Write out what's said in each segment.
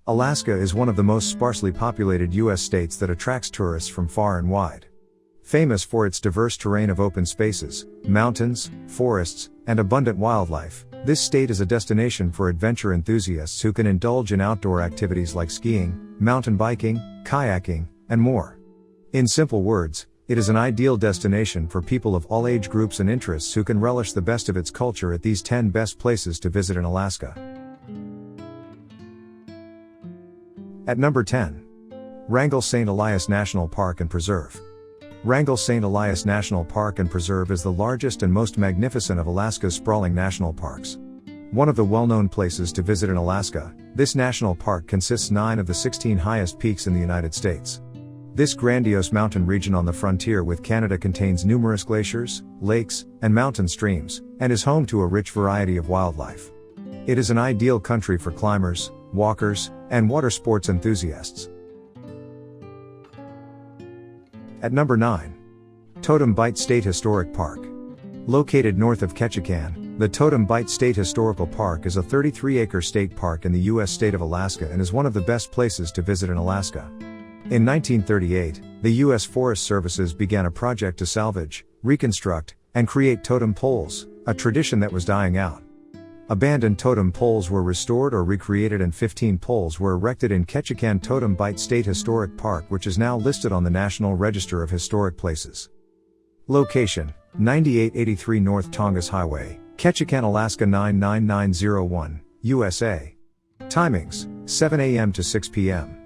Alaska is one of the most sparsely populated U.S. states that attracts tourists from far and wide. Famous for its diverse terrain of open spaces, mountains, forests, and abundant wildlife, this state is a destination for adventure enthusiasts who can indulge in outdoor activities like skiing, mountain biking, kayaking, and more. In simple words, it is an ideal destination for people of all age groups and interests who can relish the best of its culture at these 10 best places to visit in Alaska. At number 10. Wrangell St. Elias National Park and Preserve. Wrangell St. Elias National Park and Preserve is the largest and most magnificent of Alaska's sprawling national parks. One of the well-known places to visit in Alaska, this national park consists 9 of the 16 highest peaks in the United States. This grandiose mountain region on the frontier with Canada contains numerous glaciers, lakes, and mountain streams, and is home to a rich variety of wildlife. It is an ideal country for climbers, walkers, and water sports enthusiasts. At number 9. Totem Bight State Historic Park. Located north of Ketchikan, the Totem Bight State Historical Park is a 33-acre state park in the U.S. state of Alaska and is one of the best places to visit in Alaska. In 1938, the U.S. Forest Services began a project to salvage, reconstruct, and create totem poles, a tradition that was dying out. Abandoned totem poles were restored or recreated and 15 poles were erected in Ketchikan Totem Bight State Historic Park, which is now listed on the National Register of Historic Places. Location: 9883 North Tongass Highway, Ketchikan, Alaska 99901, USA. Timings: 7 a.m. to 6 p.m.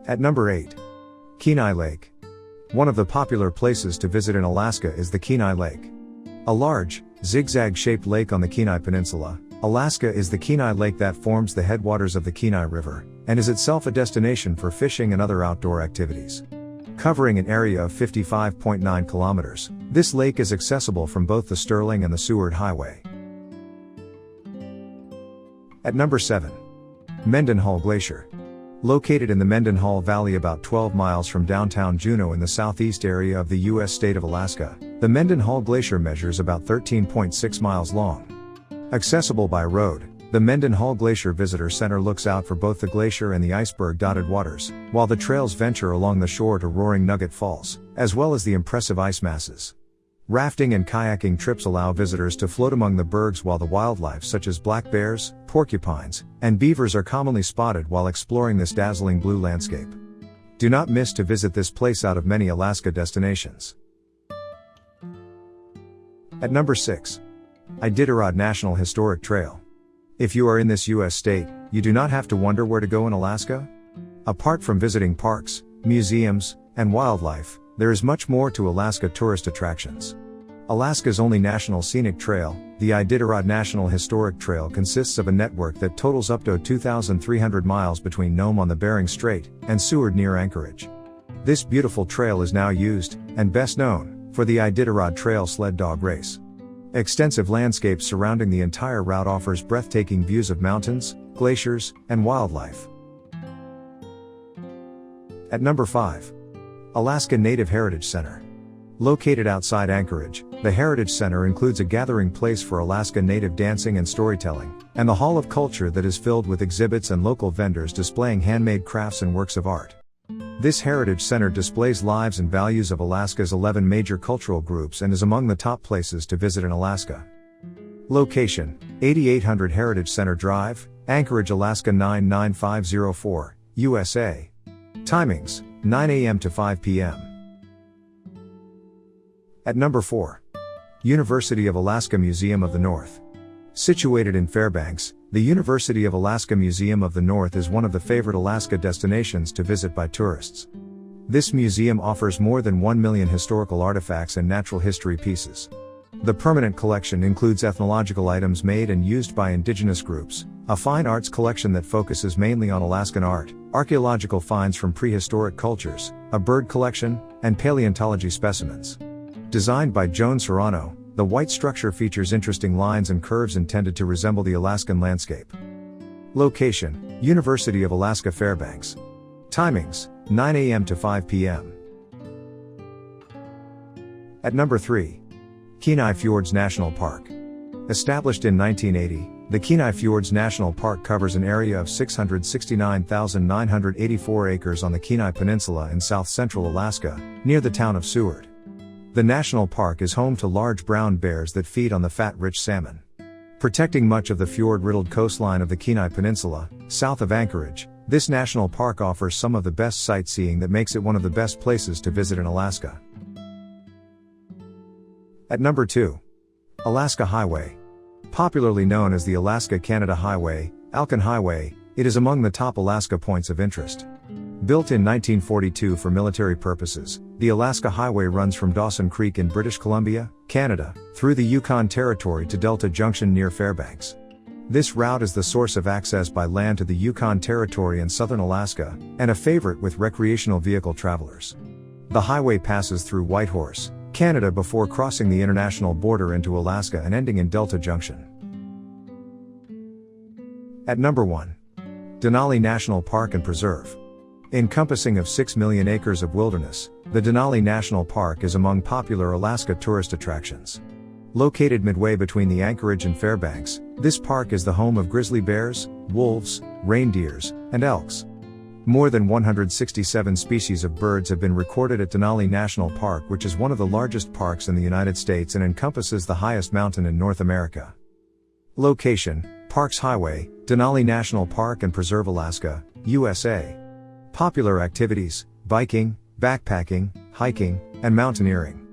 At number 8. Kenai Lake. One of the popular places to visit in Alaska is the Kenai Lake. A large, zigzag-shaped lake on the Kenai Peninsula, Alaska is the Kenai Lake that forms the headwaters of the Kenai River, and is itself a destination for fishing and other outdoor activities. Covering an area of 55.9 kilometers, this lake is accessible from both the Sterling and the Seward Highway. At number 7. Mendenhall Glacier. Located in the Mendenhall Valley about 12 miles from downtown Juneau in the southeast area of the U.S. state of Alaska, the Mendenhall Glacier measures about 13.6 miles long. Accessible by road, the Mendenhall Glacier Visitor Center looks out for both the glacier and the iceberg-dotted waters, while the trails venture along the shore to Roaring Nugget Falls, as well as the impressive ice masses. Rafting and kayaking trips allow visitors to float among the bergs while the wildlife such as black bears, porcupines, and beavers are commonly spotted while exploring this dazzling blue landscape. Do not miss to visit this place out of many Alaska destinations. At number 6. Iditarod National Historic Trail. If you are in this U.S. state, you do not have to wonder where to go in Alaska. Apart from visiting parks, museums, and wildlife, there is much more to Alaska tourist attractions. Alaska's only national scenic trail, the Iditarod National Historic Trail, consists of a network that totals up to 2,300 miles between Nome on the Bering Strait and Seward near Anchorage. This beautiful trail is now used, and best known, for the Iditarod Trail sled dog race. Extensive landscapes surrounding the entire route offers breathtaking views of mountains, glaciers, and wildlife. At number 5. Alaska Native Heritage Center. Located outside Anchorage, the Heritage Center includes a gathering place for Alaska Native dancing and storytelling, and the Hall of Culture that is filled with exhibits and local vendors displaying handmade crafts and works of art. This Heritage Center displays lives and values of Alaska's 11 major cultural groups and is among the top places to visit in Alaska. Location: 8800 Heritage Center Drive, Anchorage, Alaska 99504, USA. Timings: 9 a.m. to 5 p.m. At number 4. University of Alaska Museum of the North. Situated in Fairbanks, the University of Alaska Museum of the North is one of the favorite Alaska destinations to visit by tourists. This museum offers more than 1 million historical artifacts and natural history pieces. The permanent collection includes ethnological items made and used by indigenous groups, a fine arts collection that focuses mainly on Alaskan art, archaeological finds from prehistoric cultures, a bird collection, and paleontology specimens. Designed by Joan Serrano, the white structure features interesting lines and curves intended to resemble the Alaskan landscape. Location: University of Alaska Fairbanks. Timings: 9 a.m. to 5 p.m. At number 3. Kenai Fjords National Park. Established in 1980, The Kenai Fjords National Park covers an area of 669,984 acres on the Kenai Peninsula in south-central Alaska, near the town of Seward. The national park is home to large brown bears that feed on the fat-rich salmon. Protecting much of the fjord-riddled coastline of the Kenai Peninsula, south of Anchorage, this national park offers some of the best sightseeing that makes it one of the best places to visit in Alaska. At number 2. Alaska Highway. Popularly known as the Alaska-Canada Highway, Alcan Highway, it is among the top Alaska points of interest. Built in 1942 for military purposes, the Alaska Highway runs from Dawson Creek in British Columbia, Canada, through the Yukon Territory to Delta Junction near Fairbanks. This route is the source of access by land to the Yukon Territory and southern Alaska, and a favorite with recreational vehicle travelers. The highway passes through Whitehorse, Canada before crossing the international border into Alaska and ending in Delta Junction. At number 1. Denali National Park and Preserve. Encompassing of 6 million acres of wilderness, the Denali National Park is among popular Alaska tourist attractions. Located midway between the Anchorage and Fairbanks, this park is the home of grizzly bears, wolves, reindeers, and elks. More than 167 species of birds have been recorded at Denali National Park, which is one of the largest parks in the United States and encompasses the highest mountain in North America. Location: Parks Highway, Denali National Park and Preserve, Alaska, USA. Popular activities: biking, backpacking, hiking, and mountaineering.